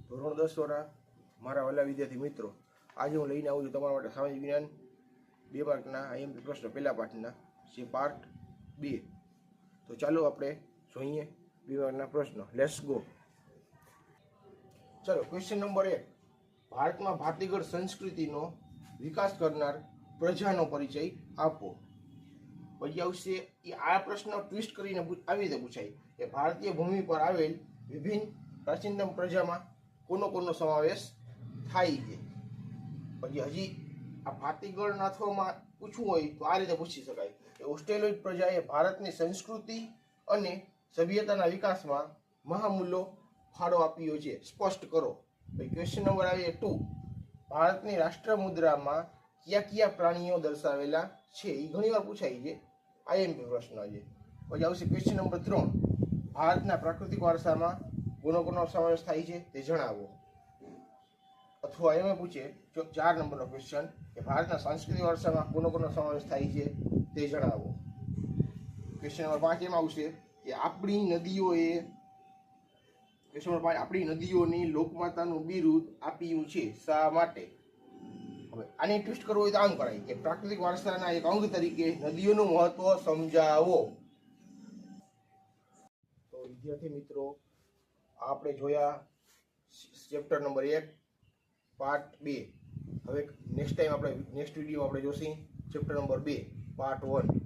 ધોરણ 10 વાળા મારા વાલા વિદ્યાર્થી મિત્રો, આજે હું લઈને આવું છું તમારા માટે સામાજિક વિજ્ઞાન 2 માર્કના આઈએમપી પ્રશ્નો પહેલા પાઠના, જે પાર્ટ 2. તો ચાલો આપણે જોઈએ 2 માર્કના પ્રશ્નો. Let's go. ચાલો, ક્વેશ્ચન નંબર 1. ભારતમાં ભાતીગળ સંસ્કૃતિનો વિકાસ કરનાર પ્રજાનો પરિચય આપો. પછી આવશે આ પ્રશ્ન ટ્વિસ્ટ કરીને આવી રીતે પૂછાય કે ભારતીય ભૂમિ પર આવેલ વિભિન્ન પ્રાચીનતમ પ્રજામાં કોનો સમાવેશ થાય છે. પછી હજી આ ભાતીગળ નાથવામાં પૂછવું હોય તો આ રીતે પૂછી શકાય કે ઓસ્ટ્રેલિયન પ્રજાએ ભારતની સંસ્કૃતિ અને સભ્યતાના વિકાસમાં મહામૂલ્યો ફાળો આપ્યો છે, સ્પષ્ટ કરો. પછી ક્વેશ્ચન નંબર આવે 2. ભારતની રાષ્ટ્ર મુદ્રામાં કયા પ્રાણીઓ દર્શાવેલા છે? એ ઘણીવાર પૂછાય છે, આઈએમપી પ્રશ્ન છે. પછી આવશે ક્વેશ્ચન નંબર 3. ભારતના પ્રાકૃતિક વારસામાં કોનો સમાવેશ થાય છે તે જણાવો. અથવા એમ પૂછે 4 નંબરનો ક્વેશ્ચન કે ભારતના સાંસ્કૃતિક વારસામાં કોનો સમાવેશ થાય છે તે જણાવો. ક્વેશ્ચન નંબર 5 એમાં આવશે કે આપણી નદીઓની લોકમાતાનું બિરુદ આપ્યું છે શા માટે? હવે આને ટ્વિસ્ટ કરવું હોય તો આમ કરાય કે પ્રાકૃતિક વારસાના એક અંગ તરીકે નદીઓનું મહત્વ સમજાવો. તો વિદ્યાર્થી મિત્રો, આપણે જોયા ચેપ્ટર નંબર 1 પાર્ટ 2. હવે નેક્સ્ટ વિડીયો આપણે જોશું ચેપ્ટર નંબર 2 પાર્ટ 1.